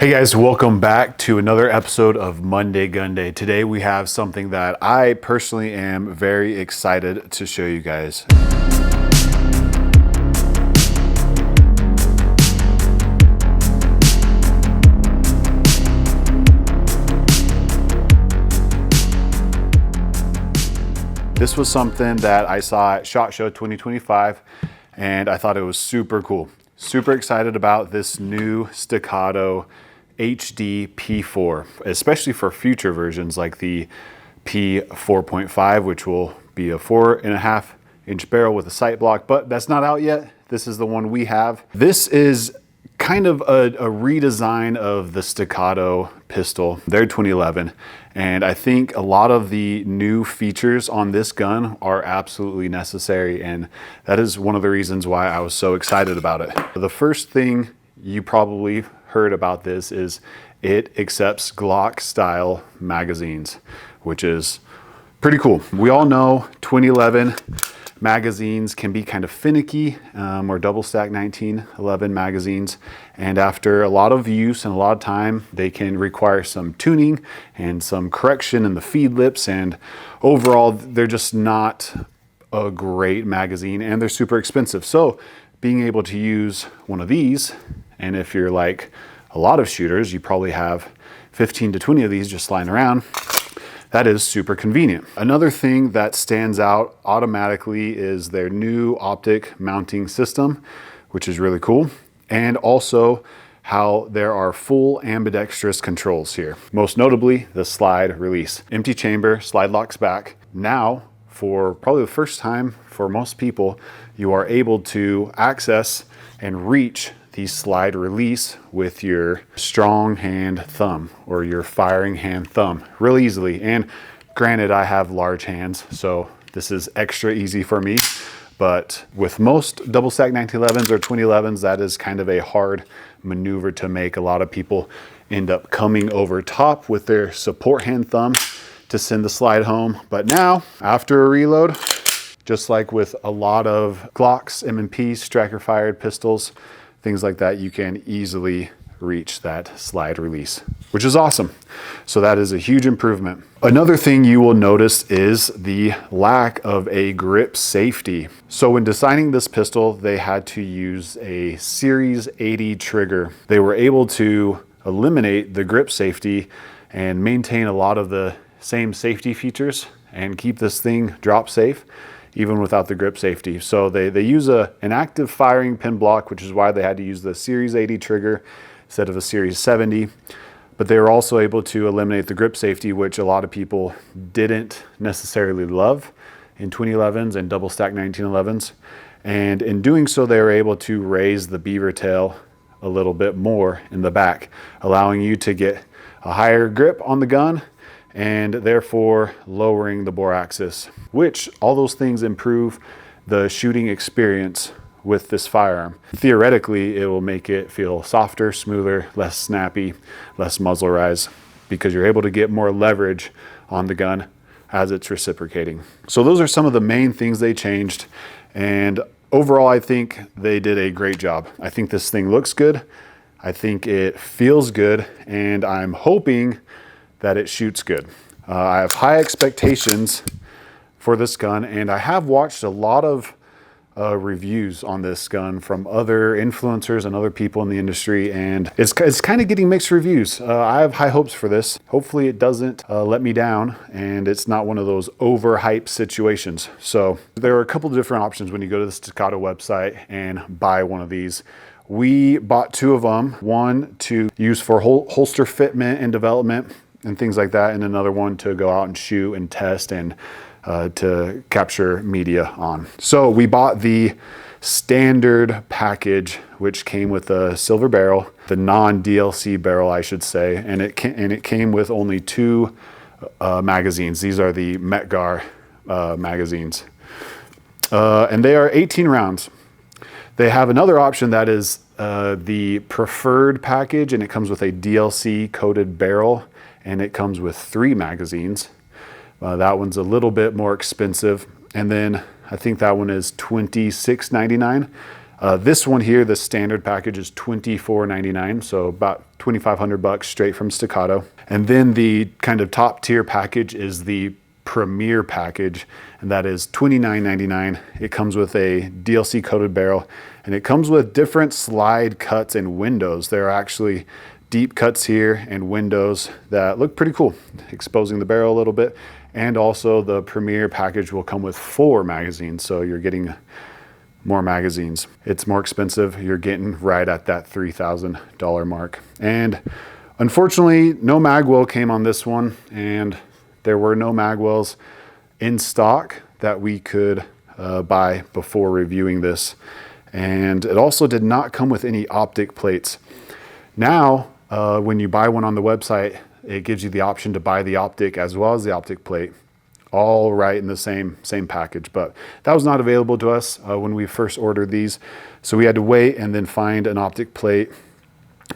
Hey guys, welcome back to another episode of Monday Gun Day. Today we have something that I personally am very excited to show you guys. This was something that I saw at SHOT Show 2025 and I thought it was super cool. Super excited about this new Staccato HD P4, especially for future versions like the P4.5, which will be a 4.5-inch barrel with a sight block, but that's not out yet. This is the one we have. This is kind of a redesign of the Staccato pistol. They're 2011, and I think a lot of the new features on this gun are absolutely necessary, and that is one of the reasons why I was so excited about it. The first thing you probably heard about this is it accepts Glock style magazines, which is pretty cool. We all know 2011 magazines can be kind of finicky, or double stack 1911 magazines, and after a lot of use and a lot of time they can require some tuning and some correction in the feed lips, and overall they're just not a great magazine and they're super expensive. So being able to use one of these, and if you're like a lot of shooters, you probably have 15 to 20 of these just lying around. That is super convenient. Another thing that stands out automatically is their new optic mounting system, which is really cool. And also how there are full ambidextrous controls here. Most notably, the slide release. Empty chamber, slide locks back. Now, for probably the first time for most people, you are able to access and reach the slide release with your strong hand thumb or your firing hand thumb really easily. And granted, I have large hands, so this is extra easy for me. But with most double stack 1911s or 2011s, that is kind of a hard maneuver to make. A lot of people end up coming over top with their support hand thumb to send the slide home. But now, after a reload, just like with a lot of Glocks, M&Ps, striker fired pistols, things like that, you can easily reach that slide release, which is awesome. So that is a huge improvement. Another thing you will notice is the lack of a grip safety. So when designing this pistol, they had to use a Series 80 trigger. They were able to eliminate the grip safety and maintain a lot of the same safety features and keep this thing drop safe even without the grip safety. So they use an active firing pin block, which is why they had to use the Series 80 trigger instead of a Series 70. But they were also able to eliminate the grip safety, which a lot of people didn't necessarily love in 2011s and double stack 1911s. And in doing so, they were able to raise the beaver tail a little bit more in the back, allowing you to get a higher grip on the gun and therefore lowering the bore axis, which all those things improve the shooting experience with this firearm. Theoretically, it will make it feel softer, smoother, less snappy, less muzzle rise, because you're able to get more leverage on the gun as it's reciprocating. So those are some of the main things they changed, and overall I think they did a great job. I think this thing looks good, I think it feels good, and I'm hoping that it shoots good. I have high expectations for this gun, and I have watched a lot of reviews on this gun from other influencers and other people in the industry, and it's kind of getting mixed reviews. I have high hopes for this. Hopefully it doesn't let me down and it's not one of those overhyped situations. So there are a couple of different options when you go to the Staccato website and buy one of these. We bought two of them, one to use for holster fitment and development and things like that, and another one to go out and shoot and test and to capture media on. So we bought the standard package, which came with a silver barrel, the non-DLC barrel, I should say, and it came with only two magazines. These are the Metgar magazines, and they are 18 rounds. They have another option that is the preferred package, and it comes with a DLC coated barrel, and it comes with 3 magazines. That one's a little bit more expensive, and then I think that one is $26.99. This one here, the standard package, is $24.99, so about 2,500 bucks straight from Staccato. And then the kind of top tier package is the Premier package, and that is $29.99. It comes with a DLC coated barrel, and it comes with different slide cuts and windows. There are actually deep cuts here and windows that look pretty cool, exposing the barrel a little bit. And also the Premier package will come with 4 magazines, so you're getting more magazines. It's more expensive. You're getting right at that $3,000 mark. And unfortunately, no magwell came on this one, and there were no magwells in stock that we could buy before reviewing this. And it also did not come with any optic plates. Now, when you buy one on the website, it gives you the option to buy the optic as well as the optic plate, all right in the same package. But that was not available to us when we first ordered these. So we had to wait and then find an optic plate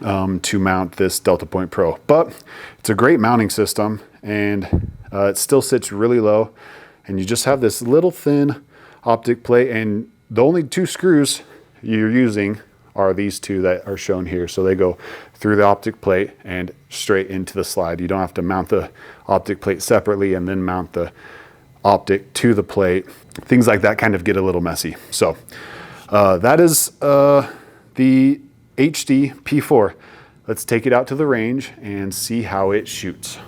to mount this Delta Point Pro. But it's a great mounting system, and it still sits really low. And you just have this little thin optic plate, and the only 2 screws you're using are these 2 that are shown here. So they go through the optic plate and straight into the slide. You don't have to mount the optic plate separately and then mount the optic to the plate. Things like that kind of get a little messy. So that is the HD P4. Let's take it out to the range and see how it shoots.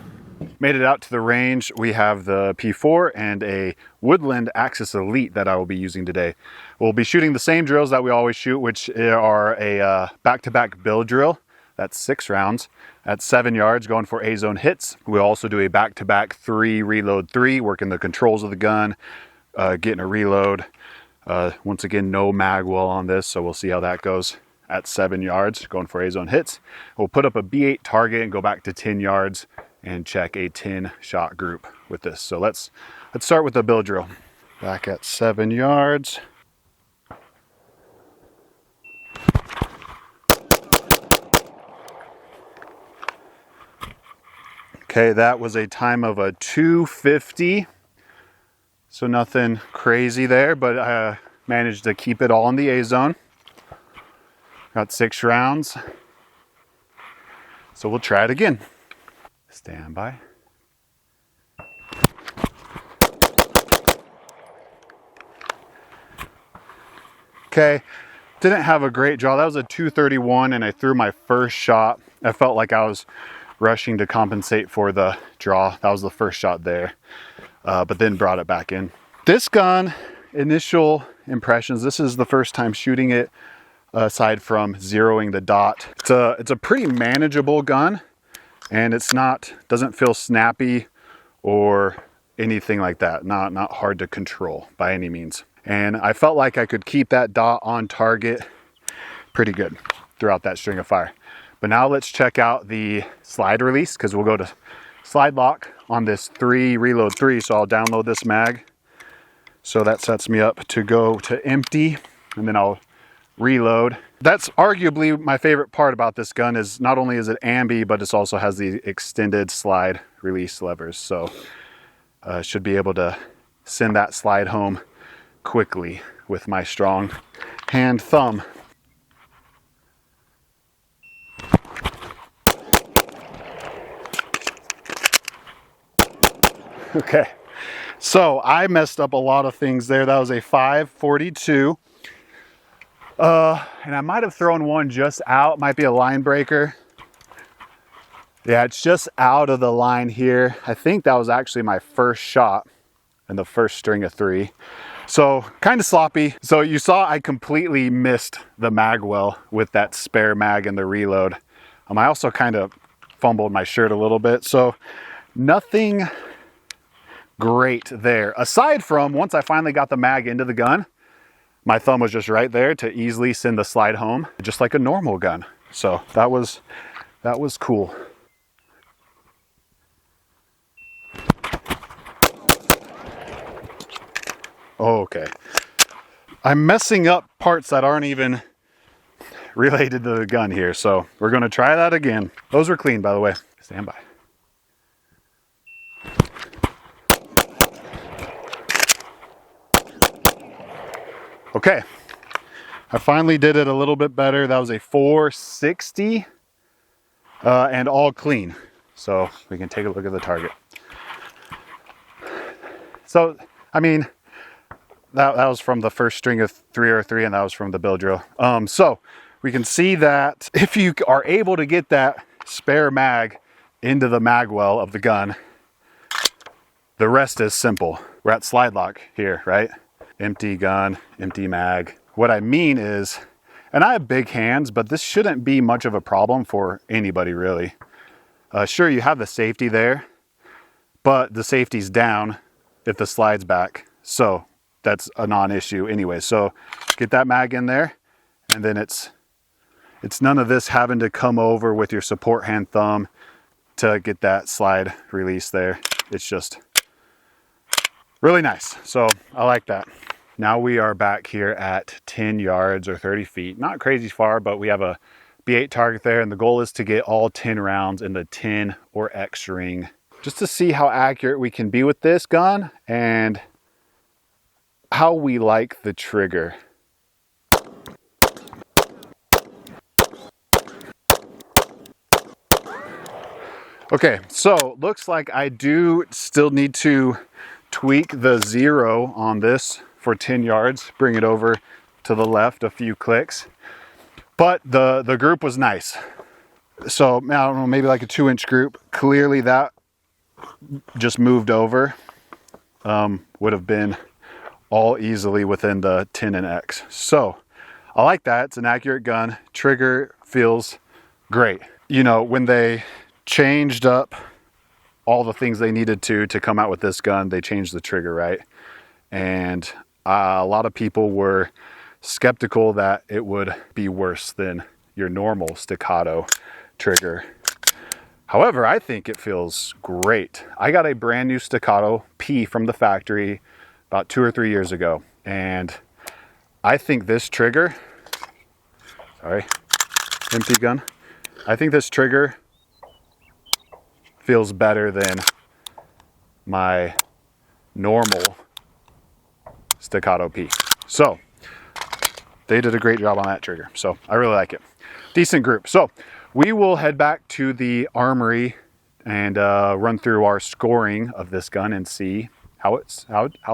Made it out to the range. We have the P4 and a Woodland Axis Elite that I will be using today. We'll be shooting the same drills that we always shoot, which are a back-to-back bill drill. That's 6 rounds at 7 yards, going for A-zone hits. We'll also do a back-to-back 3 reload 3, working the controls of the gun, getting a reload. Once again, no magwell on this, so we'll see how that goes at 7 yards, going for A-zone hits. We'll put up a B8 target and go back to 10 yards and check a 10 shot group with this. So let's start with the bill drill. Back at 7 yards. Okay, that was a time of a 250. So nothing crazy there, but I managed to keep it all in the A zone. Got 6 rounds. So we'll try it again. Stand by. Okay, didn't have a great draw. That was a 231, and I threw my first shot. I felt like I was rushing to compensate for the draw. That was the first shot there, but then brought it back in. This gun, initial impressions, this is the first time shooting it aside from zeroing the dot. It's a pretty manageable gun, and doesn't feel snappy or anything like that. Not hard to control by any means. And I felt like I could keep that dot on target pretty good throughout that string of fire. But now let's check out the slide release, because we'll go to slide lock on this 3 reload 3. So I'll download this mag. So that sets me up to go to empty, and then I'll reload. That's arguably my favorite part about this gun, is not only is it ambi, but it also has the extended slide release levers. So should be able to send that slide home quickly with my strong hand thumb. Okay, so I messed up a lot of things there. That was a 542. And I might have thrown one just out, might be a line breaker. Yeah, it's just out of the line here. I think that was actually my first shot in the first string of 3. So kind of sloppy. So you saw I completely missed the magwell with that spare mag and the reload. I also kind of fumbled my shirt a little bit. So nothing great there. Aside from, once I finally got the mag into the gun, my thumb was just right there to easily send the slide home, just like a normal gun. So that was cool. Okay. I'm messing up parts that aren't even related to the gun here, so we're gonna try that again. Those were clean, by the way. Stand by. Okay, I finally did it a little bit better. That was a 460 and all clean. So we can take a look at the target. So, I mean, that was from the first string of 303 and that was from the bill drill. So we can see that if you are able to get that spare mag into the mag well of the gun, the rest is simple. We're at slide lock here, right? Empty gun, empty mag. What I mean is, and I have big hands, but this shouldn't be much of a problem for anybody really. Sure, you have the safety there, but the safety's down if the slide's back. So that's a non-issue anyway. So get that mag in there, and then it's none of this having to come over with your support hand thumb to get that slide release there. It's just really nice. So I like that. Now we are back here at 10 yards or 30 feet. Not crazy far, but we have a B8 target there, and the goal is to get all 10 rounds in the 10 or X ring, just to see how accurate we can be with this gun and how we like the trigger. Okay, so looks like I do still need to tweak the 0 on this for 10 yards, bring it over to the left a few clicks. But the group was nice. So I don't know, maybe like a 2-inch group. Clearly that just moved over. Would have been all easily within the 10 and X. So I like that. It's an accurate gun. Trigger feels great. You know, when they changed up all the things they needed to come out with this gun, they changed the trigger, right? And a lot of people were skeptical that it would be worse than your normal Staccato trigger. However, I think it feels great. I got a brand new Staccato P from the factory about 2 or 3 years ago, and I think this trigger, empty gun, I think this trigger feels better than my normal Staccato P. So they did a great job on that trigger. So I really like it. Decent group. So we will head back to the armory and run through our scoring of this gun and see how it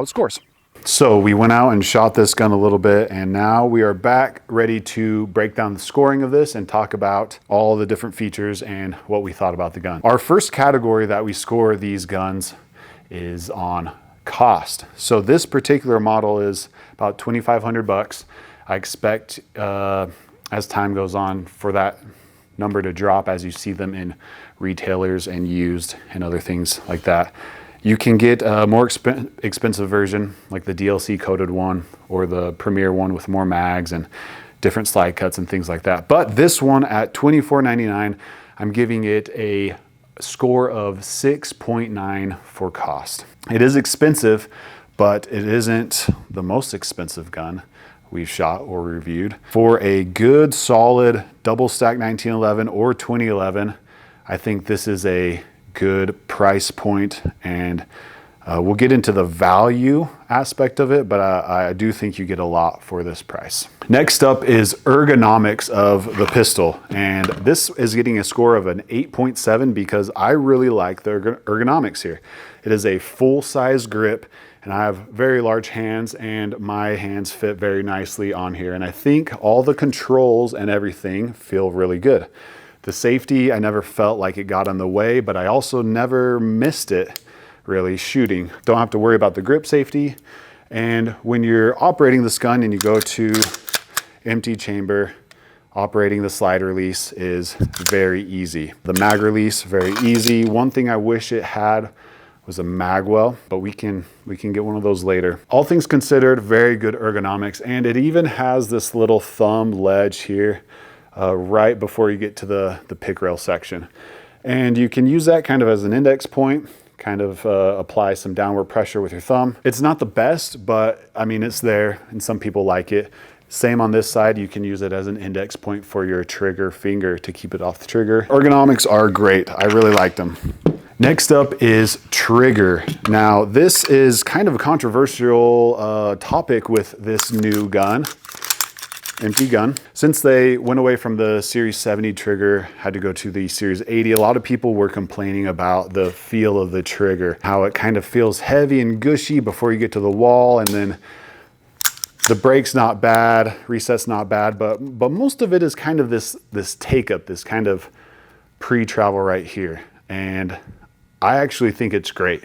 scores. So we went out and shot this gun a little bit, and now we are back ready to break down the scoring of this and talk about all the different features and what we thought about the gun. Our first category that we score these guns is on cost. So this particular model is about $2,500. I expect as time goes on for that number to drop as you see them in retailers and used and other things like that. You can get a more expensive version, like the DLC coated one or the Premier one with more mags and different slide cuts and things like that. But this one at $24.99, I'm giving it a score of 6.9 for cost. It is expensive, but it isn't the most expensive gun we've shot or reviewed. For a good solid double stack 1911 or 2011, I think this is a good price point, and we'll get into the value aspect of it, but I do think you get a lot for this price. Next up is ergonomics of the pistol, and this is getting a score of an 8.7 because I really like the ergonomics here. It is a full-size grip, and I have very large hands, and my hands fit very nicely on here, and I think all the controls and everything feel really good. The safety, I never felt like it got in the way, but I also never missed it really shooting. Don't have to worry about the grip safety. And when you're operating this gun and you go to empty chamber, operating the slide release is very easy. The mag release, very easy. One thing I wish it had was a mag well, but we can get one of those later. All things considered, very good ergonomics, and it even has this little thumb ledge here right before you get to the pick rail section. And you can use that kind of as an index point, kind of apply some downward pressure with your thumb. It's not the best, but I mean, it's there and some people like it. Same on this side, you can use it as an index point for your trigger finger to keep it off the trigger. Ergonomics are great, I really liked them. Next up is trigger. Now this is kind of a controversial topic with this new gun. empty gun. Since they went away from the Series 70 trigger, had to go to the Series 80, a lot of people were complaining about the feel of the trigger, how it kind of feels heavy and gushy before you get to the wall, and then the brake's not bad, reset's not bad, but most of it is kind of this take up, this kind of pre-travel right here. And I actually think it's great.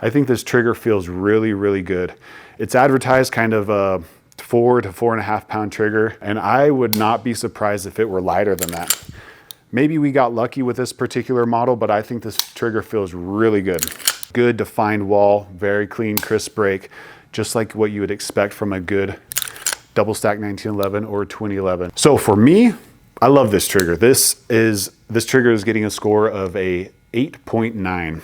I think this trigger feels really, really good. It's advertised kind of a 4 to 4.5 pound trigger, and I would not be surprised if it were lighter than that. Maybe we got lucky with this particular model, but I think this trigger feels really good. Good defined wall, very clean, crisp brake, just like what you would expect from a good double stack 1911 or 2011. So for me, I love this trigger. This trigger is getting a score of a 8.9.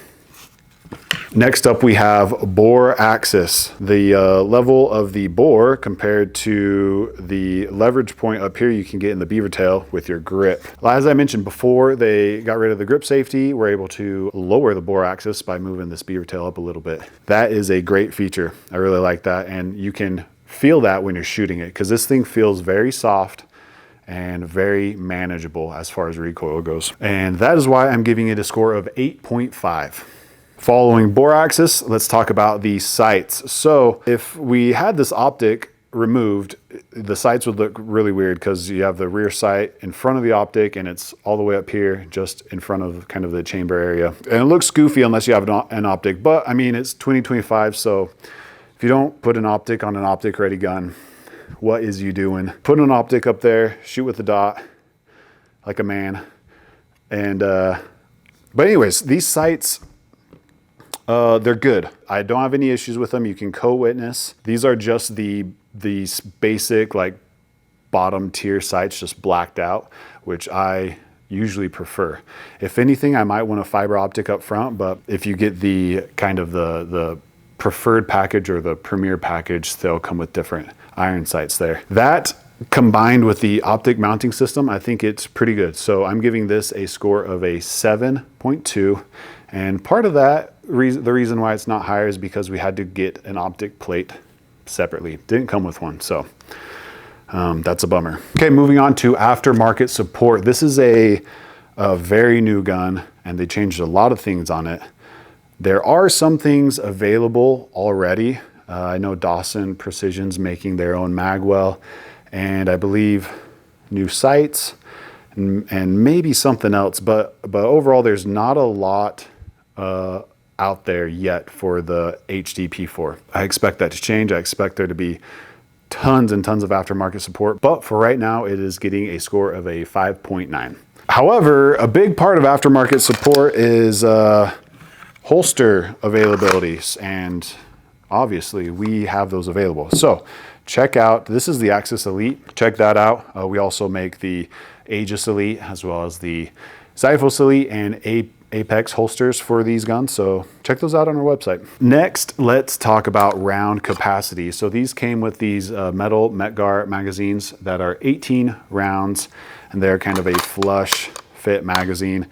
Next up, we have bore axis. The level of the bore compared to the leverage point up here you can get in the beaver tail with your grip. As I mentioned before, they got rid of the grip safety. We're able to lower the bore axis by moving this beaver tail up a little bit. That is a great feature. I really like that. And you can feel that when you're shooting it, because this thing feels very soft and very manageable as far as recoil goes. And that is why I'm giving it a score of 8.5. Following bore axis, let's talk about the sights. So if we had this optic removed, the sights would look really weird because you have the rear sight in front of the optic and it's all the way up here, just in front of kind of the chamber area. And it looks goofy unless you have an optic, but I mean, it's 2025, so if you don't put an optic on an optic ready gun, what is you doing? Put an optic up there, shoot with the dot like a man. And, but anyways, these sights, they're good. I don't have any issues with them. You can co-witness. These are just these basic like bottom tier sights, just blacked out, which I usually prefer. If anything, I might want a fiber optic up front, but if you get the kind of the preferred package or the premier package, they'll come with different iron sights there. That combined with the optic mounting system, I think it's pretty good. So I'm giving this a score of a 7.2. And part of that, the reason why it's not higher is because we had to get an optic plate separately. Didn't come with one, so that's a bummer. Okay, moving on to aftermarket support. This is a very new gun, and they changed a lot of things on it. There are some things available already. I know Dawson Precision's making their own magwell, and I believe new sights and maybe something else, but overall there's not a lot out there yet for the HD P4. I expect that to change. I expect there to be tons and tons of aftermarket support, but for right now it is getting a score of a 5.9. However, a big part of aftermarket support is holster availabilities, and obviously we have those available. So check out, this is the Axis Elite. Check that out. We also make the Aegis Elite as well as the Xiphos Elite and Apex holsters for these guns. So check those out on our website. Next, let's talk about round capacity. So these came with these metal Metgar magazines that are 18 rounds, and they're kind of a flush fit magazine.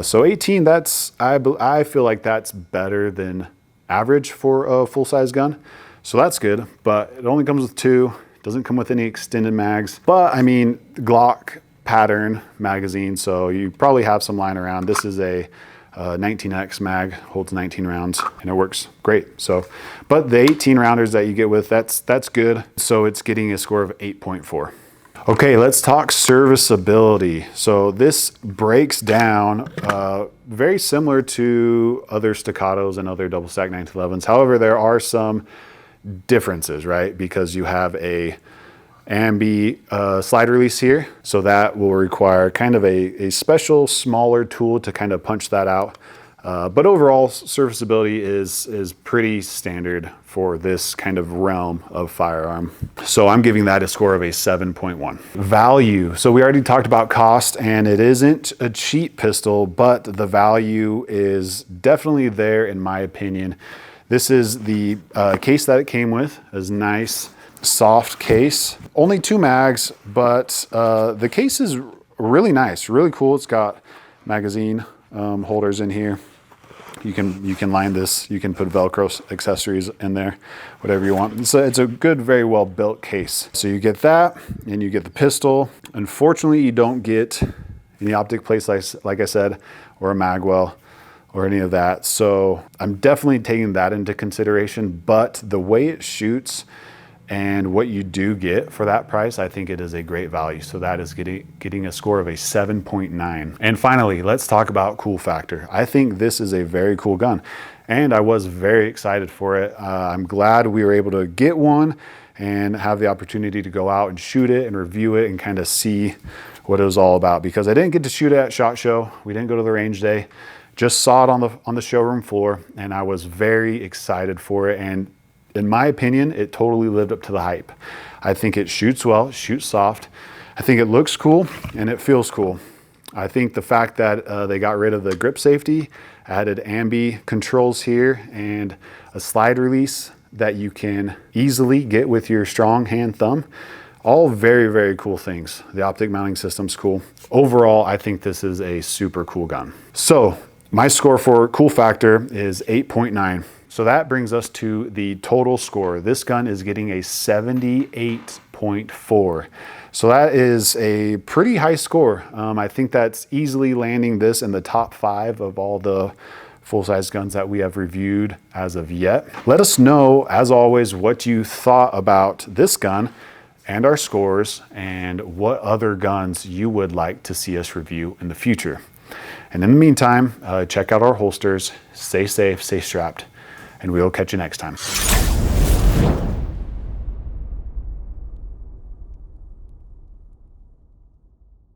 So 18, that's, I feel like that's better than average for a full-size gun. So that's good, but it only comes with 2. Doesn't come with any extended mags. But I mean, Glock pattern magazine, so you probably have some lying around. This is a 19X mag, holds 19 rounds, and it works great. So, but the 18 rounders that you get with, that's good. So it's getting a score of 8.4. Okay, let's talk serviceability. So this breaks down very similar to other Staccatos and other double stack 1911s. However, there are some differences, right? Because you have a ambi slide release here, so that will require kind of a special smaller tool to kind of punch that out. But overall, serviceability is pretty standard for this kind of realm of firearm. So I'm giving that a score of a 7.1. Value. So we already talked about cost, and it isn't a cheap pistol, but the value is definitely there in my opinion. This is the case that it came with. It's nice, soft case. Only 2 mags, but the case is really nice, really cool. It's got magazine holders in here. You can line this, you can put Velcro accessories in there, whatever you want. So it's a good, very well built case. So you get that, and you get the pistol. Unfortunately, you don't get any optic plates, like I said, or a magwell or any of that. So I'm definitely taking that into consideration, but the way it shoots and what you do get for that price, I think it is a great value. So that is getting a score of a 7.9. And finally, let's talk about cool factor. I think this is a very cool gun, and I was very excited for it. I'm glad we were able to get one and have the opportunity to go out and shoot it and review it and kind of see what it was all about, because I didn't get to shoot it at SHOT Show. We didn't go to the range day, just saw it on the showroom floor, and I was very excited for it. And in my opinion, it totally lived up to the hype. I think it shoots well, it shoots soft. I think it looks cool and it feels cool. I think the fact that they got rid of the grip safety, added ambi controls here, and a slide release that you can easily get with your strong hand thumb, all very, very cool things. The optic mounting system's cool. Overall, I think this is a super cool gun. So my score for cool factor is 8.9. So that brings us to the total score. This gun is getting a 78.4. So that is a pretty high score. I think that's easily landing this in the top 5 of all the full-size guns that we have reviewed as of yet. Let us know, as always, what you thought about this gun and our scores, and what other guns you would like to see us review in the future. And in the meantime, check out our holsters, stay safe, stay strapped, and we'll catch you next time.